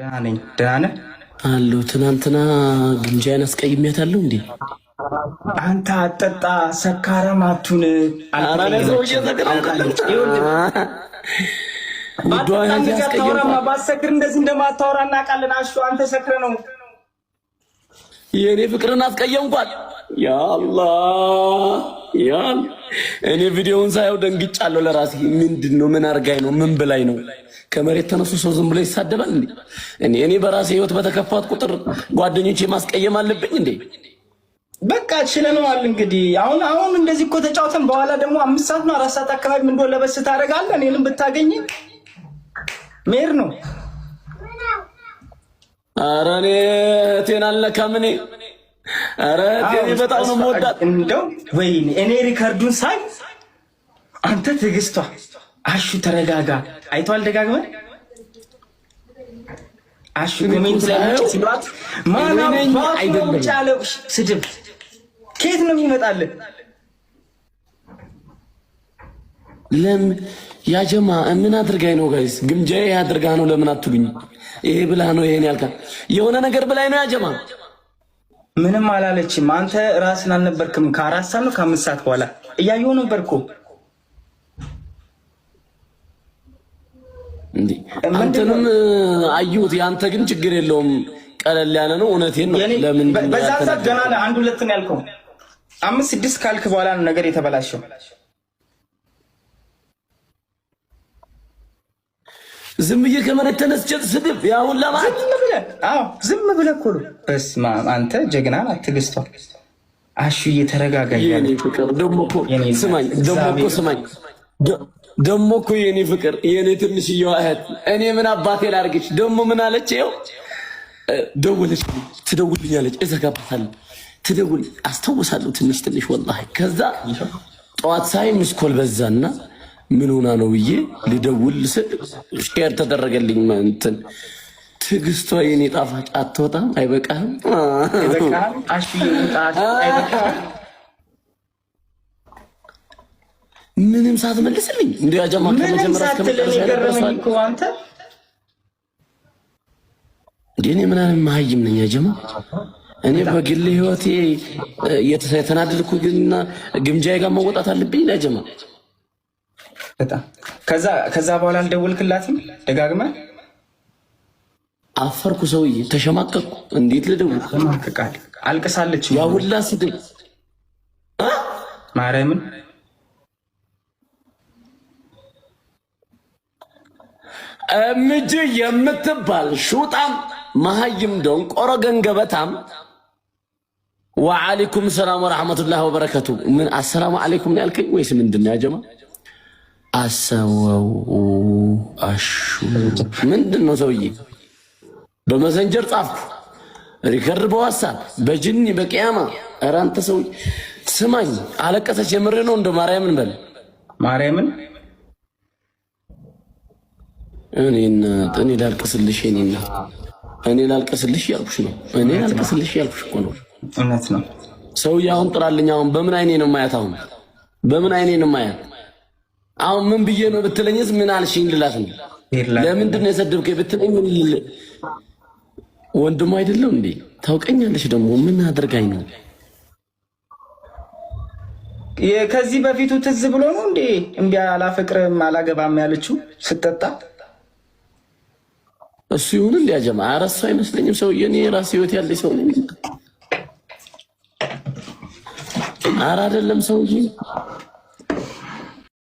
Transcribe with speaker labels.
Speaker 1: ደህና ነህ
Speaker 2: አሉ ትናንትና ግምጃዬን አስቀይሜያታለሁ እንዴ?
Speaker 1: አንተ አጠጣ ሰካራም አቱን ባሰክር እንደዚህ እንደማታወራ እናውቃለን። አሹ አንተ ሰክረ ነው
Speaker 2: የኔ ፍቅርን አስቀየምኳት። ያ አላህ ያ እኔ ቪዲዮውን ሳየው ደንግጫለሁ ለራሴ። ምንድነው? ምን አርጋይ ነው? ምን ብላይ ነው? ከመሬት ተነሱ ሰው ዝም ብሎ ይሳደባል እንዴ? እኔ በራሴ ህይወት በተከፋት ቁጥር ጓደኞቼ ማስቀየም አለብኝ እንዴ?
Speaker 1: በቃ ችለነዋል። እንግዲህ አሁን እንደዚህ እኮ ተጫውተን በኋላ ደግሞ 5 ሰዓት ነው 4 ሰዓት አካባቢ ምን እንደሆነ ለበስ ታደርጋለህ። እኔንም ብታገኝ ሜር ነው።
Speaker 2: ኧረ እኔ እቴን አልነካም። ኧረ እቴን በጣም ነው የምወዳት።
Speaker 1: እንደው ወይኔ እኔ ሪከርዱን ሳይ አንተ ትዕግስቷ አሹ ተረጋጋ። አይቷል ደጋግመን አሹ ኮሜንት ላይ ሲሏት ማናም አይደለም ቻለው ስድብ ከየት ነው የሚመጣልህ?
Speaker 2: ለም ያጀማ ምን አድርጋይ ነው ጋይስ? ግምጃዬ ያድርጋ ነው ለምን አትሉኝ? ይሄ ብላ ነው ይሄን ያልካ የሆነ ነገር ብላይ ነው ያጀማ።
Speaker 1: ምንም አላለችም። አንተ ራስን አልነበርክም? ከ4 ሰዓት ነው ከ5 ሰዓት በኋላ እያየሁ ነበርኩ
Speaker 2: እንዴ። አንተንም አዩት። ያንተ ግን ችግር የለውም ቀለል ያለ ነው። እውነቴን ነው። ለምን
Speaker 1: በዛ ሰዓት ገና 1 2 ነው ያልከው። 5 6 ካልክ በኋላ ነው ነገር የተበላሸው።
Speaker 2: ዝም ብዬ ከመሬት ተነስቼ ስድብ ያውን ለማለት
Speaker 1: ዝም ብለህ እኮ ነው። በስመ አብ አንተ ጀግና ናት ትዕግስቷ። አሹ እየተረጋጋ
Speaker 2: የኔ ፍቅር ደሞ እኮ ስማኝ፣ ደሞ እኮ የኔ ፍቅር የኔ ትንሽዬዋ እህት እኔ ምን አባቴ ላርግሽ? ደሞ ምን አለች? ይኸው ደወለች፣ ትደውልኛለች፣ እዘጋባታለሁ፣ ትደውል አስታውሳለሁ ትንሽ ወላሂ። ከዛ ጠዋት ሳይ ምስኮል በዛና ምን ሆና ነው ብዬ ልደውል ስል ሼር ተደረገልኝ። እንትን ትዕግስቷ የኔ ጣፋጭ አትወጣም። አይበቃህም? ምንም ሳትመልስልኝ እንዴ? ያጀማ ከመጀመሪያ
Speaker 1: አንተ
Speaker 2: እኔ ምናምን መሀይም ነኝ ያጀማ። እኔ በግል ህይወቴ የተናደድኩ ግንና ግምጃዬ ጋር መወጣት አለብኝ ያጀማ።
Speaker 1: በጣም ከዛ በኋላ አልደወልክላትም ደጋግመህ?
Speaker 2: አፈርኩ፣ ሰውዬ ተሸማቀቅኩ። እንዴት ልደውል?
Speaker 1: አልቅሳለች።
Speaker 2: ያ ሁላ ስድብ
Speaker 1: ማርያምን
Speaker 2: እምጅ የምትባል ሹጣም መሀይም ደንቆሮ ገንገበታም። ወአለይኩም ሰላም ወራህመቱላሂ ወበረከቱ። ምን አሰላሙ አለይኩም ነው ያልከኝ ወይስ ምንድን ነው ያጀማ? አሰወው አሹ ምንድን ነው ሰውዬ? በመሰንጀር ጻፍኩ፣ ሪከርድ በዋትስአፕ በጅኒ በቂያማ። ኧረ አንተ ሰውዬ ስማኝ፣ አለቀሰች። የምሬ ነው። እንደ ማርያምን በል
Speaker 1: ማርያምን።
Speaker 2: እኔ ላልቅስልሽ፣ እኔ ላልቅስልሽ ያልኩሽ ነው። እኔ ላልቅስልሽ ያልኩሽ እኮ ነው።
Speaker 1: እውነት ነው
Speaker 2: ሰውዬ። አሁን ጥራልኝ። አሁን በምን አይኔ ነው ማያት? አሁን በምን አይኔ ነው ማያት? አሁን ምን ብዬ ነው ብትለኝስ ምን አልሽኝ ልላት ነው? ለምንድን ነው የሰደብከኝ ብትለኝ ምን ይል ወንድሙ አይደለም እንዴ? ታውቀኛለሽ ደግሞ ምን አድርጋኝ ነው?
Speaker 1: ከዚህ በፊቱ ትዝ ብሎ ነው እንዴ እምቢ አላፈቅርም አላገባም ያለችው ስትጠጣ?
Speaker 2: እሱ ይሁን እንዴ ያጀማ? ኧረ እሱ አይመስለኝም ሰውዬ። እኔ ራሴ ህይወት ያለኝ ሰው ነኝ። ኧረ አይደለም ሰውዬ